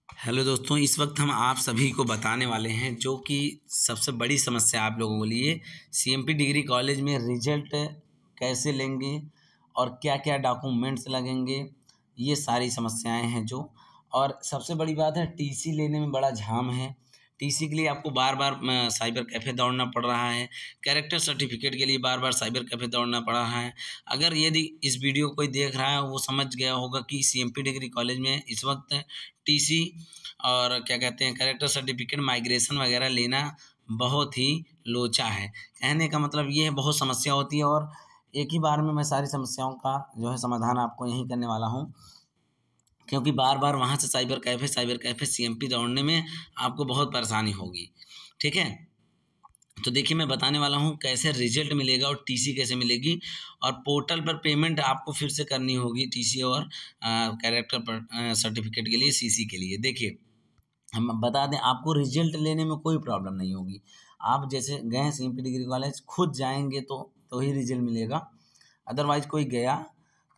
Hello दोस्तों, इस वक्त हम आप सभी को बताने वाले हैं जो कि सबसे बड़ी समस्या आप लोगों के लिए सीएमपी डिग्री कॉलेज में रिजल्ट कैसे लेंगे और क्या-क्या डॉक्यूमेंट्स लगेंगे, ये सारी समस्याएं हैं जो। और सबसे बड़ी बात है, टीसी लेने में बड़ा झाम है। टीसी के लिए आपको बार-बार साइबर कैफ़े दौड़ना पड़ रहा है। कैरेक्टर सर्टिफिकेट के लिए बार-बार साइबर कैफ़े दौड़ना पड़ रहा है। अगर यदि इस वीडियो को कोई देख रहा है, वो समझ गया होगा कि सीएमपी डिग्री कॉलेज में इस वक्त टीसी और क्या कहते हैं कैरेक्टर सर्टिफिकेट माइग्रेशन वगैरह लेना बहुत ही लोचा है। कहने का मतलब ये है, बहुत समस्या होती है और एक ही बार में मैं सारी समस्याओं का जो है समाधान आपको यहीं करने वाला हूँ, क्योंकि बार-बार वहाँ से साइबर कैफ़े सीएमपी दौड़ने में आपको बहुत परेशानी होगी। ठीक है? तो देखिए, मैं बताने वाला हूँ कैसे रिजल्ट मिलेगा और टीसी कैसे मिलेगी, और पोर्टल पर पेमेंट आपको फिर से करनी होगी टीसी और कैरेक्टर पर सर्टिफिकेट के लिए, सीसी के लिए। देखिए, हम बता दें, आपको रिजल्ट लेने में कोई प्रॉब्लम नहीं होगी। आप जैसे गए हैं सीएमपी डिग्री कॉलेज, खुद जाएँगे तो ही रिजल्ट मिलेगा। अदरवाइज़ कोई गया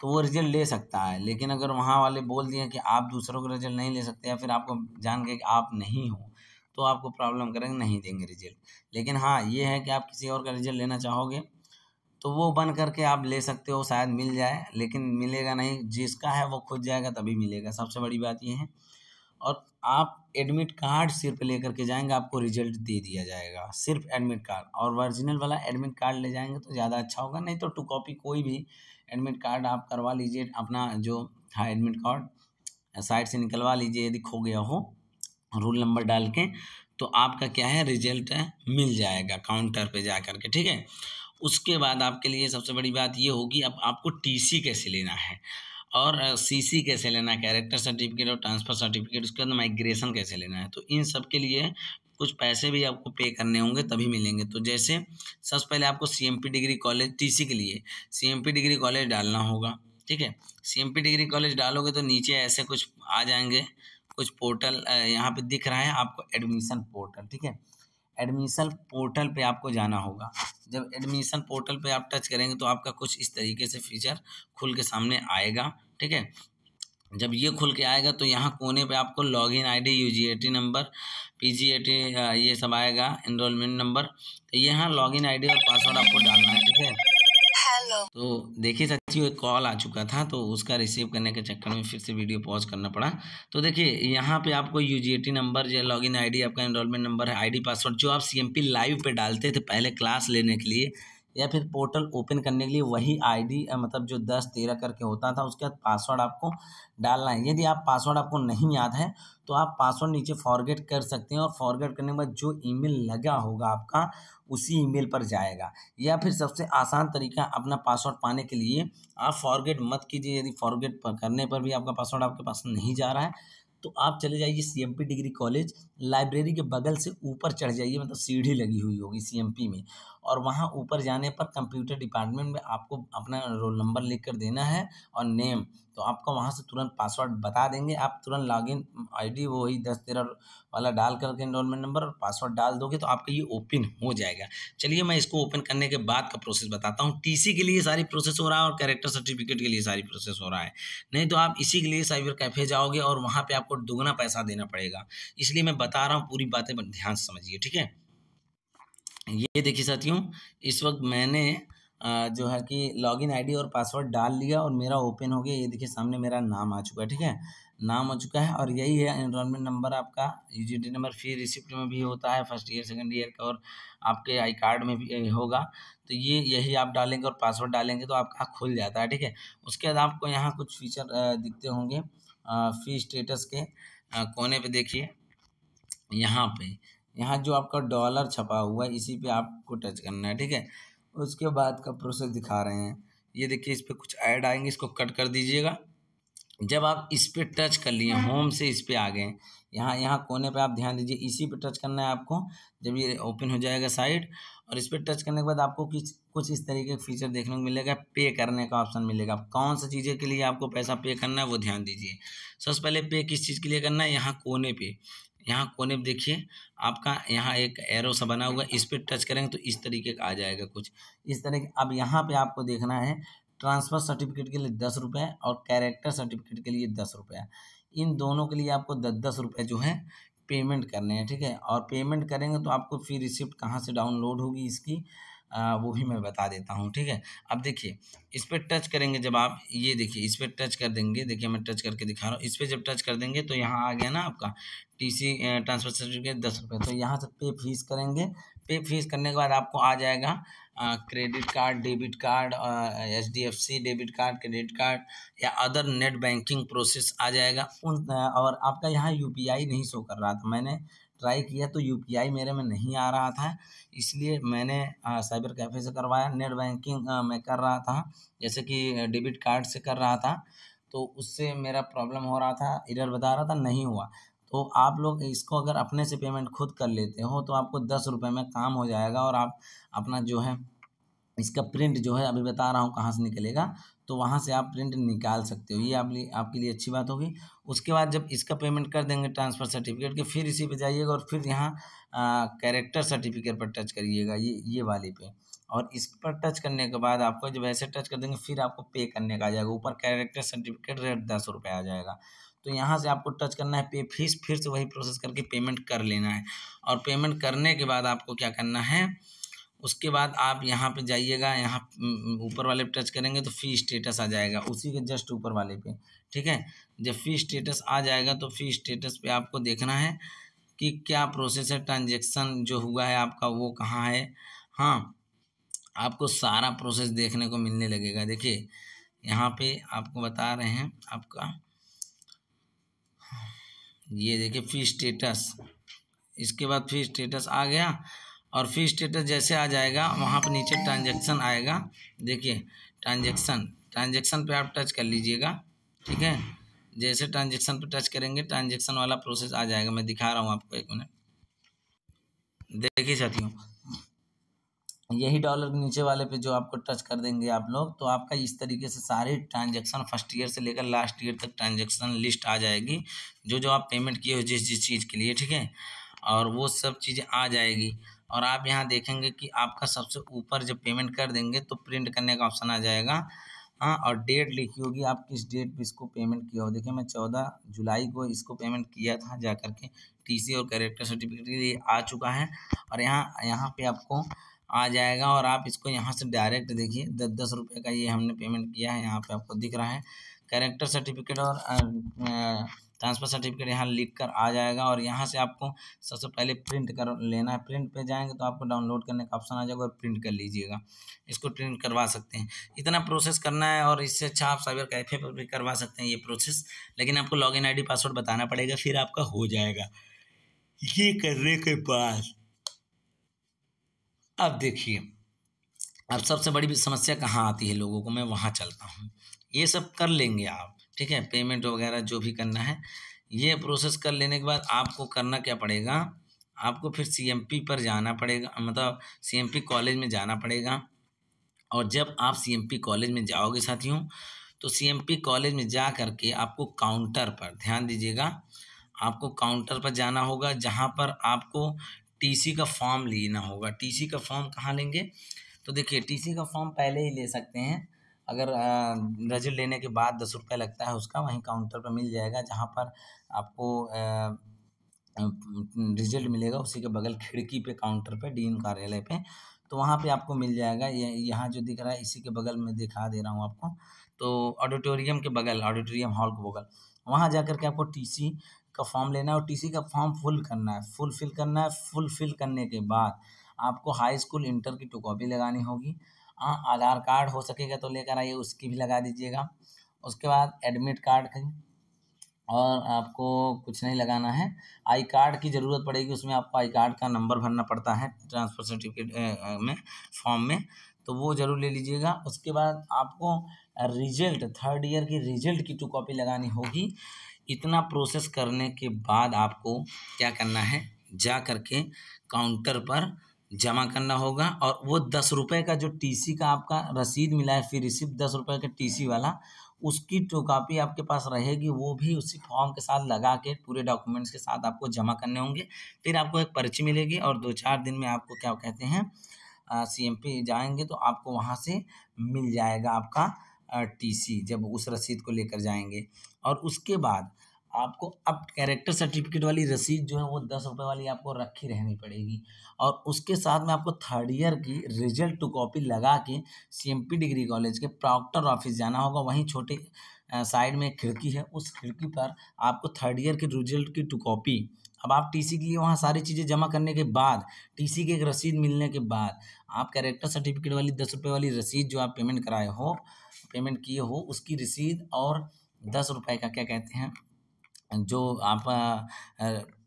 तो वो रिजल्ट ले सकता है, लेकिन अगर वहाँ वाले बोल दिए कि आप दूसरों का रिजल्ट नहीं ले सकते या फिर आपको जान गए कि आप नहीं हो, तो आपको प्रॉब्लम करेंगे, नहीं देंगे रिजल्ट। लेकिन हाँ, ये है कि आप किसी और का रिजल्ट लेना चाहोगे तो वो बन करके आप ले सकते हो, शायद मिल जाए, लेकिन मिलेगा नहीं। जिसका है वो खुद जाएगा तभी मिलेगा, सबसे बड़ी बात ये है। और आप एडमिट कार्ड सिर्फ लेकर के जाएँगे, आपको रिजल्ट दे दिया जाएगा, सिर्फ एडमिट कार्ड। और ओरिजिनल वाला एडमिट कार्ड ले जाएँगे तो ज़्यादा अच्छा होगा, नहीं तो 2 कॉपी कोई भी एडमिट कार्ड आप करवा लीजिए, अपना जो था एडमिट कार्ड साइट से निकलवा लीजिए, यदि खो गया हो, रोल नंबर डाल के, तो आपका क्या है, रिजल्ट मिल जाएगा काउंटर पे जा कर के, ठीक है? उसके बाद आपके लिए सबसे बड़ी बात ये होगी, अब आपको टीसी कैसे लेना है और सीसी कैसे लेना है, कैरेक्टर सर्टिफिकेट और ट्रांसफ़र सर्टिफिकेट, उसके बाद माइग्रेशन कैसे लेना है। तो इन सब के लिए कुछ पैसे भी आपको पे करने होंगे तभी मिलेंगे। तो जैसे सबसे पहले आपको सीएमपी डिग्री कॉलेज टीसी के लिए सीएमपी डिग्री कॉलेज डालना होगा, ठीक है? सीएमपी डिग्री कॉलेज डालोगे तो नीचे ऐसे कुछ आ जाएँगे, कुछ पोर्टल यहाँ पे दिख रहा है आपको, एडमिशन पोर्टल, ठीक है? एडमिशन पोर्टल पे आपको जाना होगा। जब एडमिशन पोर्टल पे आप टच करेंगे तो आपका कुछ इस तरीके से फीचर खुल के सामने आएगा, ठीक है? जब ये खुल के आएगा तो यहाँ कोने पे आपको लॉगिन आईडी, यूजीएटी नंबर, पीजीएटी ये सब आएगा, एनरोलमेंट नंबर। तो यहाँ लॉगिन आईडी और पासवर्ड आपको डालना है, ठीक है? तो देखिए साथियों, एक कॉल आ चुका था तो उसका रिसीव करने के चक्कर में फिर से वीडियो पॉज करना पड़ा। तो देखिए, यहाँ पे आपको यूजीएटी नंबर या लॉगिन आईडी, आपका एनरोलमेंट नंबर है, आईडी पासवर्ड जो आप सीएमपी लाइव पे डालते थे पहले क्लास लेने के लिए या फिर पोर्टल ओपन करने के लिए, वही आईडी मतलब जो 10-13 करके होता था, उसके बाद पासवर्ड आपको डालना है। यदि आप पासवर्ड आपको नहीं याद है तो आप पासवर्ड नीचे फॉरगेट कर सकते हैं, और फॉरगेट करने के बाद जो ईमेल लगा होगा आपका, उसी ईमेल पर जाएगा। या फिर सबसे आसान तरीका, अपना पासवर्ड पाने के लिए आप फॉरगेट मत कीजिए। यदि फॉरगेट करने पर भी आपका पासवर्ड आपके पास नहीं जा रहा है तो आप चले जाइए सीएमपी डिग्री कॉलेज, लाइब्रेरी के बगल से ऊपर चढ़ जाइए, मतलब सीढ़ी लगी हुई होगी सीएमपी में, और वहाँ ऊपर जाने पर कंप्यूटर डिपार्टमेंट में आपको अपना रोल नंबर लिख कर देना है और नेम। तो आपको वहाँ से तुरंत पासवर्ड बता देंगे, आप तुरंत लॉगिन आईडी वही 10-13 वाला डाल करके एनरोलमेंट नंबर और पासवर्ड डाल दोगे तो आपका ये ओपन हो जाएगा। चलिए, मैं इसको ओपन करने के बाद का प्रोसेस बताता हूँ। टीसी के लिए सारी प्रोसेस हो रहा है और कैरेक्टर सर्टिफिकेट के लिए सारी प्रोसेस हो रहा है। नहीं तो आप इसी के लिए साइबर कैफ़े जाओगे और वहाँ पे आपको दुगना पैसा देना पड़ेगा। इसलिए मैं बता रहा हूँ, पूरी बातें पर ध्यान से समझिए, ठीक है? ये देखिए साथियों, इस वक़्त मैंने जो है कि लॉगिन आईडी और पासवर्ड डाल लिया और मेरा ओपन हो गया। ये देखिए सामने मेरा नाम आ चुका है, ठीक है? नाम आ चुका है और यही है एनरोलमेंट नंबर आपका, यूजीटी नंबर। फी रिसिप्ट में भी होता है फर्स्ट ईयर, सेकंड ईयर का, और आपके आई कार्ड में भी होगा। तो यही आप डालेंगे और पासवर्ड डालेंगे तो आपका खुल जाता है, ठीक है? उसके बाद आपको यहाँ कुछ फीचर दिखते होंगे फ़ी स्टेटस के कोने पे देखिए, यहाँ पे, यहाँ जो आपका डॉलर छपा हुआ है इसी पे आपको टच करना है, ठीक है? उसके बाद का प्रोसेस दिखा रहे हैं। ये देखिए, इस पे कुछ ऐड आएँगे, इसको कट कर दीजिएगा। जब आप इस पे टच कर लिए, होम से इस पे आ गए, यहाँ यहाँ कोने पे आप ध्यान दीजिए, इसी पे टच करना है आपको। जब ये ओपन हो जाएगा साइट, और इस पे टच करने के बाद आपको कुछ इस तरीके का फीचर देखने को मिलेगा, पे करने का ऑप्शन मिलेगा। कौन सी चीज़ें के लिए आपको पैसा पे करना है वो ध्यान दीजिए। सबसे पहले पे किस चीज़ के लिए करना है, यहाँ कोने पे, यहाँ कोने पे देखिए, आपका यहाँ एक एरो सा बना हुआ है, इस पे टच करेंगे तो इस तरीके का आ जाएगा कुछ इस तरह के। अब यहाँ पे आपको देखना है ट्रांसफ़र सर्टिफिकेट के लिए 10 रुपये और कैरेक्टर सर्टिफिकेट के लिए 10 रुपये। इन दोनों के लिए आपको 10-10 रुपये जो है पेमेंट करने हैं, ठीक है। और पेमेंट करेंगे तो आपको फिर रिसिप्ट कहाँ से डाउनलोड होगी इसकी वो भी मैं बता देता हूँ, ठीक है। अब देखिए इस पर टच करेंगे जब आप, ये देखिए इस पर टच कर देंगे, देखिए मैं टच करके दिखा रहा हूँ। इस पर जब टच कर देंगे तो यहाँ आ गया ना आपका टीसी ट्रांसफर सर्टिफिकेट 10 रुपये। तो यहाँ से पे फीस करेंगे। पे फीस करने के बाद आपको आ जाएगा credit card, debit card, HDFC debit card, credit card या अदर नेट बैंकिंग प्रोसेस आ जाएगा। और आपका यहाँ UPI नहीं शो कर रहा था, मैंने ट्राई किया तो UPI मेरे में नहीं आ रहा था, इसलिए मैंने साइबर कैफ़े से करवाया। नेट बैंकिंग मैं कर रहा था, जैसे कि डेबिट कार्ड से कर रहा था, तो उससे मेरा प्रॉब्लम हो रहा था, एरर बता रहा था, नहीं हुआ। तो आप लोग इसको अगर अपने से पेमेंट खुद कर लेते हो तो आपको 10 रुपये में काम हो जाएगा और आप अपना जो है इसका प्रिंट जो है अभी बता रहा हूँ कहाँ से निकलेगा, तो वहाँ से आप प्रिंट निकाल सकते हो। ये आपके लिए अच्छी बात होगी। उसके बाद जब इसका पेमेंट कर देंगे ट्रांसफ़र सर्टिफिकेट के, फिर इसी पे जाइएगा और फिर यहाँ कैरेक्टर सर्टिफिकेट पर टच करिएगा, ये वाले पे। और इस पर टच करने के बाद आपको जब ऐसे टच कर देंगे फिर आपको पे करने का आ जाएगा, ऊपर कैरेक्टर सर्टिफिकेट रेट 10 रुपये आ जाएगा। तो यहाँ से आपको टच करना है पे फीस, फिर से वही प्रोसेस करके पेमेंट कर लेना है। और पेमेंट करने के बाद आपको क्या करना है, उसके बाद आप यहाँ पे जाइएगा, यहाँ ऊपर वाले पे टच करेंगे तो फ़ी स्टेटस आ जाएगा, उसी के जस्ट ऊपर वाले पे, ठीक है। जब फ़ी स्टेटस आ जाएगा तो फ़ी स्टेटस पे आपको देखना है कि क्या प्रोसेस है, ट्रांजेक्शन जो हुआ है आपका वो कहाँ है। हाँ, आपको सारा प्रोसेस देखने को मिलने लगेगा। देखिए यहाँ पे आपको बता रहे हैं आपका, ये देखिए फ़ी स्टेटस, इसके बाद फ़ी स्टेटस आ गया। और फ़ी स्टेटस जैसे आ जाएगा वहाँ पर नीचे ट्रांजेक्शन आएगा, देखिए ट्रांजेक्शन पे आप टच कर लीजिएगा, ठीक है। जैसे ट्रांजेक्शन पे टच करेंगे ट्रांजेक्शन वाला प्रोसेस आ जाएगा, मैं दिखा रहा हूँ आपको, 1 मिनट। देखिए साथियों, यही डॉलर के नीचे वाले पे जो आपको टच कर देंगे आप लोग, तो आपका इस तरीके से सारे ट्रांजेक्शन फर्स्ट ईयर से लेकर लास्ट ईयर तक ट्रांजेक्शन लिस्ट आ जाएगी, जो आप पेमेंट किए हो जिस चीज़ के लिए, ठीक है। और वो सब चीज़ें आ जाएगी। और आप यहाँ देखेंगे कि आपका सबसे ऊपर जब पेमेंट कर देंगे तो प्रिंट करने का ऑप्शन आ जाएगा। हाँ, और डेट लिखी होगी आप किस डेट पे इसको पेमेंट किया हो। देखिए मैं 14 जुलाई को इसको पेमेंट किया था जा करके, टीसी और कैरेक्टर सर्टिफिकेट के लिए आ चुका है। और यहाँ पे आपको आ जाएगा और आप इसको यहाँ से डायरेक्ट देखिए 10-10 रुपये का ये हमने पेमेंट किया है, यहाँ पे आपको दिख रहा है। कैरेक्टर सर्टिफिकेट और ट्रांसफ़र सर्टिफिकेट यहाँ लिख कर आ जाएगा। और यहाँ से आपको सबसे पहले प्रिंट कर लेना है। प्रिंट पे जाएंगे तो आपको डाउनलोड करने का ऑप्शन आ जाएगा और प्रिंट कर लीजिएगा, इसको प्रिंट करवा सकते हैं। इतना प्रोसेस करना है और इससे अच्छा आप साइबर कैफ़े पर भी करवा सकते हैं ये प्रोसेस, लेकिन आपको लॉगिन ID पासवर्ड बताना पड़ेगा, फिर आपका हो जाएगा। ये करने के बाद अब देखिए, अब सबसे बड़ी समस्या कहाँ आती है लोगों को, मैं वहाँ चलता हूँ। ये सब कर लेंगे आप, ठीक है, पेमेंट वगैरह जो भी करना है, ये प्रोसेस कर लेने के बाद आपको करना क्या पड़ेगा, आपको फिर CMP पर जाना पड़ेगा, मतलब CMP कॉलेज में जाना पड़ेगा। और जब आप CMP कॉलेज में जाओगे साथियों, तो CMP कॉलेज में जा करके आपको काउंटर पर, ध्यान दीजिएगा, आपको काउंटर पर जाना होगा, जहाँ पर आपको TC का फॉर्म लेना होगा। TC का फॉर्म कहाँ लेंगे, तो देखिए TC का फॉर्म पहले ही ले सकते हैं, अगर रिजल्ट लेने के बाद 10 रुपये लगता है उसका, वहीं काउंटर पर मिल जाएगा, जहाँ पर आपको रिजल्ट मिलेगा उसी के बगल खिड़की पे, काउंटर पे, डीन कार्यालय पे, तो वहाँ पे आपको मिल जाएगा। ये यहाँ जो दिख रहा है इसी के बगल में दिखा दे रहा हूँ आपको, तो ऑडिटोरियम के बगल, ऑडिटोरियम हॉल के बगल, वहाँ जा कर के आपको TC का फॉर्म लेना है और TC का फॉर्म फुल करना है, फुलफिल करना है। फुलफिल करने के बाद आपको हाई स्कूल इंटर की 2 कॉपी लगानी होगी। आधार कार्ड हो सकेगा तो लेकर आइए, उसकी भी लगा दीजिएगा। उसके बाद एडमिट कार्ड की, और आपको कुछ नहीं लगाना है। आई कार्ड की ज़रूरत पड़ेगी, उसमें आपको आई कार्ड का नंबर भरना पड़ता है ट्रांसफ़र सर्टिफिकेट में, फॉर्म में, तो वो ज़रूर ले लीजिएगा। उसके बाद आपको रिजल्ट, 3rd ईयर की रिजल्ट की 2 कॉपी लगानी होगी। इतना प्रोसेस करने के बाद आपको क्या करना है, जा करके काउंटर पर जमा करना होगा। और वो 10 रुपये का जो TC का आपका रसीद मिला है, फिर रिसिप्ट 10 रुपये का TC वाला, उसकी 2 कॉपी आपके पास रहेगी, वो भी उसी फॉर्म के साथ लगा के पूरे डॉक्यूमेंट्स के साथ आपको जमा करने होंगे। फिर आपको एक पर्ची मिलेगी और 2-4 दिन में आपको क्या कहते हैं, CMP जाएंगे तो आपको वहाँ से मिल जाएगा आपका TC, जब उस रसीद को लेकर जाएंगे। और उसके बाद आपको अब कैरेक्टर सर्टिफिकेट वाली रसीद जो है वो 10 रुपये वाली आपको रखी रहनी पड़ेगी। और उसके साथ में आपको थर्ड ईयर की रिजल्ट टू कॉपी लगा के सीएमपी डिग्री कॉलेज के प्रॉक्टर ऑफिस जाना होगा। वहीं छोटे साइड में एक खिड़की है, उस खिड़की पर आपको थर्ड ईयर के रिजल्ट की टू कॉपी, अब आप टीसी के लिए वहाँ सारी चीज़ें जमा करने के बाद, टीसी की एक रसीद मिलने के बाद, आप कैरेक्टर सर्टिफिकेट वाली 10 रुपये वाली रसीद जो आप पेमेंट कराए हो, पेमेंट किए हो, उसकी रसीद और 10 रुपये का क्या कहते हैं जो आप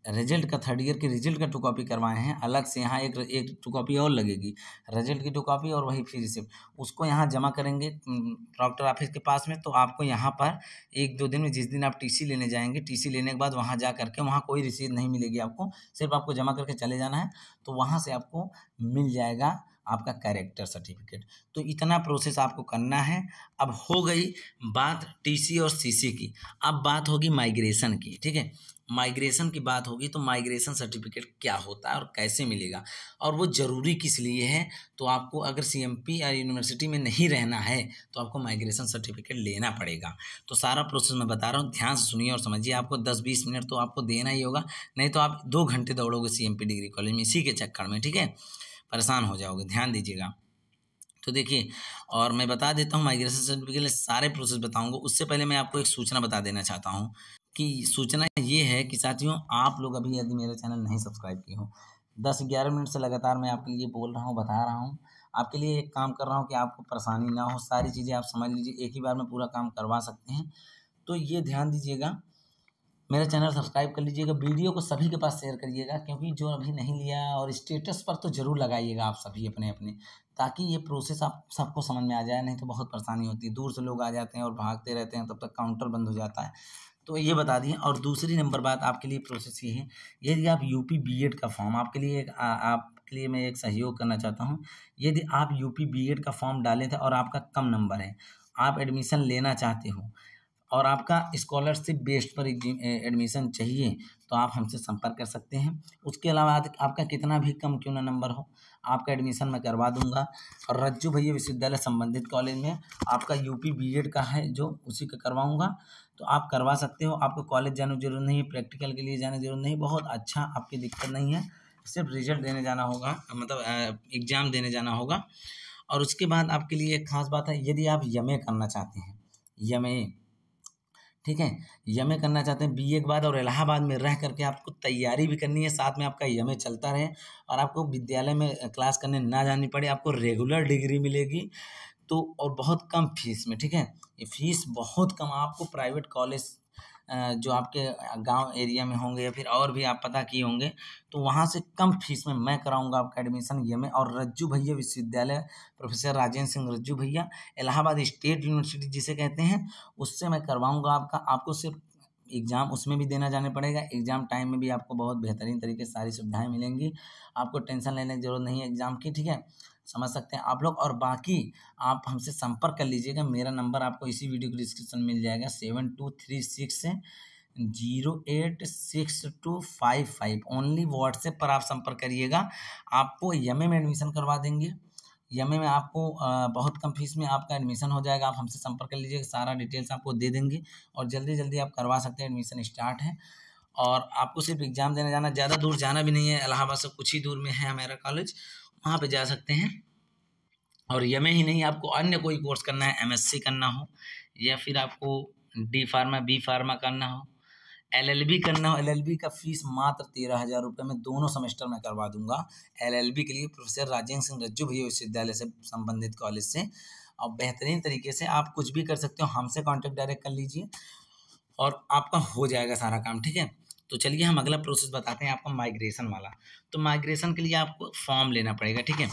रिजल्ट का थर्ड ईयर के रिजल्ट का टू कॉपी करवाए हैं, अलग से यहाँ एक टू कॉपी और लगेगी, रिजल्ट की टू कॉपी और वही फी रिसिप्ट, उसको यहाँ जमा करेंगे प्रॉक्टर ऑफिस के पास में। तो आपको यहाँ पर 1-2 दिन में, जिस दिन आप टीसी लेने जाएंगे, टीसी लेने के बाद वहाँ जा करके वहाँ कोई रसीद नहीं मिलेगी आपको, सिर्फ आपको जमा करके चले जाना है, तो वहाँ से आपको मिल जाएगा आपका कैरेक्टर सर्टिफिकेट। तो इतना प्रोसेस आपको करना है। अब हो गई बात टीसी और सीसी की, अब बात होगी माइग्रेशन की। ठीक है, माइग्रेशन की बात होगी तो माइग्रेशन सर्टिफिकेट क्या होता है और कैसे मिलेगा और वो ज़रूरी किस लिए है। तो आपको अगर सीएमपी या यूनिवर्सिटी में नहीं रहना है तो आपको माइग्रेशन सर्टिफिकेट लेना पड़ेगा। तो सारा प्रोसेस मैं बता रहा हूँ, ध्यान से सुनिए और समझिए। आपको 10-20 मिनट तो आपको देना ही होगा, नहीं तो आप 2 घंटे दौड़ोगे सीएमपी डिग्री कॉलेज में इसी के चक्कर में। ठीक है, परेशान हो जाओगे, ध्यान दीजिएगा। तो देखिए, और मैं बता देता हूँ माइग्रेशन सर्टिफिकेट के लिए सारे प्रोसेस बताऊंगा। उससे पहले मैं आपको एक सूचना बता देना चाहता हूँ कि सूचना ये है कि साथियों, आप लोग अभी यदि मेरे चैनल नहीं सब्सक्राइब किए हो, 10-11 मिनट से लगातार मैं आपके लिए बोल रहा हूँ, बता रहा हूँ, आपके लिए एक काम कर रहा हूँ कि आपको परेशानी ना हो, सारी चीज़ें आप समझ लीजिए, एक ही बार में पूरा काम करवा सकते हैं। तो ये ध्यान दीजिएगा, मेरा चैनल सब्सक्राइब कर लीजिएगा, वीडियो को सभी के पास शेयर करिएगा, क्योंकि जो अभी नहीं लिया, और स्टेटस पर तो ज़रूर लगाइएगा आप सभी अपने अपने, ताकि ये प्रोसेस आप सबको समझ में आ जाए। नहीं तो बहुत परेशानी होती है, दूर से लोग आ जाते हैं और भागते रहते हैं, तब तक काउंटर बंद हो जाता है। तो ये बता दिए। और दूसरी नंबर बात आपके लिए प्रोसेस ये है, यदि आप यूपी बीएड का फॉर्म, आपके लिए आपके लिए मैं एक सहयोग करना चाहता हूँ। यदि आप यूपी बीएड का फॉर्म डाले थे और आपका कम नंबर है, आप एडमिशन लेना चाहते हो और आपका स्कॉलरशिप बेस्ड पर एडमिशन चाहिए, तो आप हमसे संपर्क कर सकते हैं। उसके अलावा आपका कितना भी कम क्यों ना नंबर हो, आपका एडमिशन मैं करवा दूंगा। और रज्जू भैया विश्वविद्यालय संबंधित कॉलेज में आपका यूपी बीएड का है जो, उसी का करवाऊंगा, तो आप करवा सकते हो। आपको कॉलेज जाने की जरूरत नहीं है, प्रैक्टिकल के लिए जाने की जरूरत नहीं, बहुत अच्छा, आपकी दिक्कत नहीं है, सिर्फ रिजल्ट देने जाना होगा, मतलब एग्ज़ाम देने जाना होगा। और उसके बाद आपके लिए एक खास बात है, यदि आप यमए करना चाहते हैं, यमए, ठीक है, यमए करना चाहते हैं बीए के बाद, और इलाहाबाद में रह करके आपको तैयारी भी करनी है, साथ में आपका यमए चलता रहे और आपको विद्यालय में क्लास करने ना जानी पड़े, आपको रेगुलर डिग्री मिलेगी, तो और बहुत कम फीस में। ठीक है, ये फीस बहुत कम, आपको प्राइवेट कॉलेज जो आपके गांव एरिया में होंगे या फिर और भी आप पता किए होंगे, तो वहाँ से कम फीस में मैं कराऊंगा आपका एडमिशन ये में। और रज्जू भैया विश्वविद्यालय, प्रोफेसर राजेंद्र सिंह रज्जू भैया, इलाहाबाद स्टेट यूनिवर्सिटी जिसे कहते हैं, उससे मैं करवाऊंगा आपका। आपको सिर्फ एग्ज़ाम उसमें भी देना जाने पड़ेगा, एग्ज़ाम टाइम में भी आपको बहुत बेहतरीन तरीके से सारी सुविधाएं मिलेंगी, आपको टेंशन लेने की जरूरत नहीं है एग्ज़ाम की। ठीक है, समझ सकते हैं आप लोग। और बाकी आप हमसे संपर्क कर लीजिएगा, मेरा नंबर आपको इसी वीडियो के डिस्क्रिप्शन में मिल जाएगा, 7236 0862555। ओनली व्हाट्सएप पर आप संपर्क करिएगा, आपको यमए में एडमिशन करवा देंगे। यमए में आपको बहुत कम फीस में आपका एडमिशन हो जाएगा। आप हमसे संपर्क कर लीजिएगा, सारा डिटेल्स आपको दे देंगे और जल्दी जल्दी आप करवा सकते हैं, एडमिशन स्टार्ट है। और आपको सिर्फ एग्ज़ाम देने जाना, ज़्यादा दूर जाना भी नहीं है, इलाहाबाद से कुछ ही दूर में है हमारा कॉलेज, वहाँ पे जा सकते हैं। और यमए ही नहीं, आपको अन्य कोई कोर्स करना है, एमएससी करना हो या फिर आपको डी फार्मा बी फार्मा करना हो, एलएलबी करना हो, एलएलबी का फीस मात्र 13,000 रुपये में दोनों सेमेस्टर में करवा दूंगा। एलएलबी के लिए प्रोफेसर राजेंद्र सिंह रज्जू भैया विश्वविद्यालय से संबंधित कॉलेज से, और बेहतरीन तरीके से आप कुछ भी कर सकते हो, हमसे कांटेक्ट डायरेक्ट कर लीजिए और आपका हो जाएगा सारा काम। ठीक है, तो चलिए हम अगला प्रोसेस बताते हैं आपका माइग्रेशन वाला। तो माइग्रेशन के लिए आपको फॉर्म लेना पड़ेगा। ठीक है,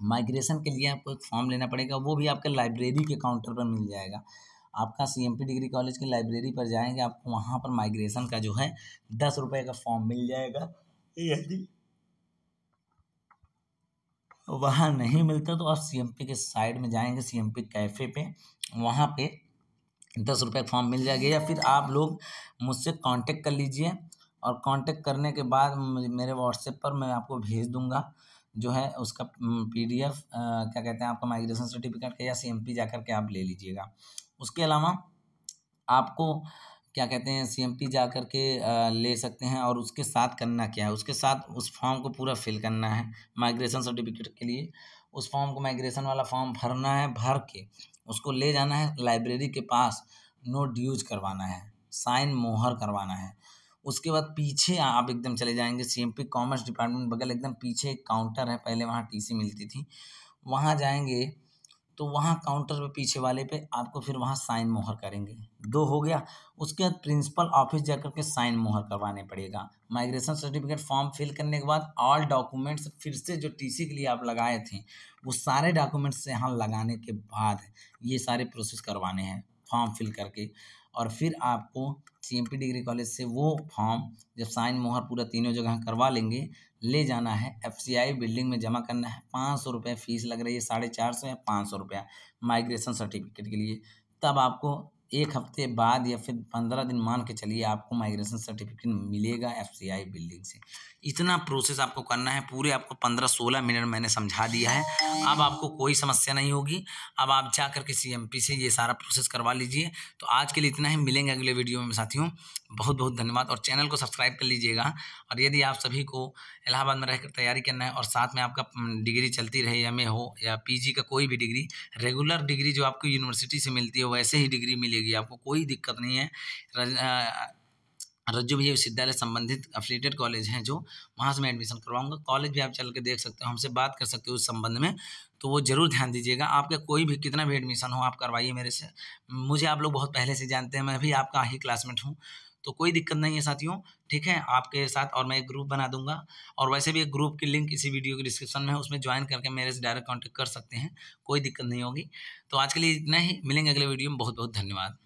माइग्रेशन के लिए आपको एक फॉर्म लेना पड़ेगा, वो भी आपके लाइब्रेरी के काउंटर पर मिल जाएगा। आपका सीएमपी डिग्री कॉलेज की लाइब्रेरी पर जाएंगे, आपको वहाँ पर माइग्रेशन का जो है 10 रुपये का फॉर्म मिल जाएगा। यदि वहाँ नहीं मिलता तो आप सीएमपी के साइड में जाएंगे, सीएमपी कैफ़े पे, वहाँ पे 10 रुपये का फॉर्म मिल जाएगा। या फिर आप लोग मुझसे कांटेक्ट कर लीजिए, और कांटेक्ट करने के बाद मेरे व्हाट्सएप पर मैं आपको भेज दूंगा जो है उसका पीडीएफ, क्या कहते हैं, आपका माइग्रेशन सर्टिफिकेट का, या सीएमपी जा कर के आप ले लीजिएगा। उसके अलावा आपको क्या कहते हैं CMP जा कर के ले सकते हैं। और उसके साथ करना क्या है, उसके साथ उस फॉर्म को पूरा फिल करना है माइग्रेशन सर्टिफिकेट के लिए। उस फॉर्म को, माइग्रेशन वाला फॉर्म भरना है, भर के उसको ले जाना है लाइब्रेरी के पास, नो ड्यूज करवाना है, साइन मोहर करवाना है। उसके बाद पीछे आप एकदम चले जाएंगे, CMP कॉमर्स डिपार्टमेंट बगल एकदम पीछे एक काउंटर है, पहले वहाँ TC मिलती थी, वहाँ जाएंगे तो वहाँ काउंटर पे पीछे वाले पे आपको फिर वहाँ साइन मोहर करेंगे। 2 हो गया। उसके बाद प्रिंसिपल ऑफिस जाकर के साइन मोहर करवाने पड़ेगा। माइग्रेशन सर्टिफिकेट फॉर्म फिल करने के बाद ऑल डॉक्यूमेंट्स फिर से जो TC के लिए आप लगाए थे वो सारे डॉक्यूमेंट्स यहाँ लगाने के बाद ये सारे प्रोसेस करवाने हैं फॉर्म फिल करके। और फिर आपको CMP डिग्री कॉलेज से वो फॉर्म जब साइन मोहर पूरा तीनों जगह करवा लेंगे, ले जाना है FCI बिल्डिंग में जमा करना है। 500 रुपये फीस लग रही है, 450 या 500 रुपया माइग्रेशन सर्टिफिकेट के लिए। तब आपको 1 हफ्ते बाद या फिर 15 दिन मान के चलिए आपको माइग्रेशन सर्टिफिकेट मिलेगा FCI बिल्डिंग से। इतना प्रोसेस आपको करना है, पूरे आपको 15-16 मिनट मैंने समझा दिया है। अब आपको कोई समस्या नहीं होगी। अब आप जा करके CMP से ये सारा प्रोसेस करवा लीजिए। तो आज के लिए इतना ही, मिलेंगे अगले वीडियो में साथियों। बहुत बहुत धन्यवाद और चैनल को सब्सक्राइब कर लीजिएगा। और यदि आप सभी को इलाहाबाद में रहकर तैयारी करना है और साथ में आपका डिग्री चलती रहे, MA हो या PG का कोई भी डिग्री, रेगुलर डिग्री जो आपको यूनिवर्सिटी से मिलती है वैसे ही डिग्री मिलेगी, आपको कोई दिक्कत नहीं है। रज्जू भैया विश्वविद्यालय संबंधित एफिलिएटेड कॉलेज हैं जो, वहाँ से मैं एडमिशन करवाऊंगा। कॉलेज भी आप चल के देख सकते हो, हमसे बात कर सकते हो उस संबंध में। तो वो जरूर ध्यान दीजिएगा। आपका कोई भी कितना भी एडमिशन हो आप करवाइए मेरे से। मुझे आप लोग बहुत पहले से जानते हैं, मैं भी आपका ही क्लासमेट हूँ, तो कोई दिक्कत नहीं है साथियों। ठीक है, आपके साथ और मैं एक ग्रुप बना दूंगा। और वैसे भी एक ग्रुप की लिंक इसी वीडियो के डिस्क्रिप्शन में है, उसमें ज्वाइन करके मेरे से डायरेक्ट कॉन्टेक्ट कर सकते हैं, कोई दिक्कत नहीं होगी। तो आज के लिए इतना ही, मिलेंगे अगले वीडियो में। बहुत बहुत धन्यवाद।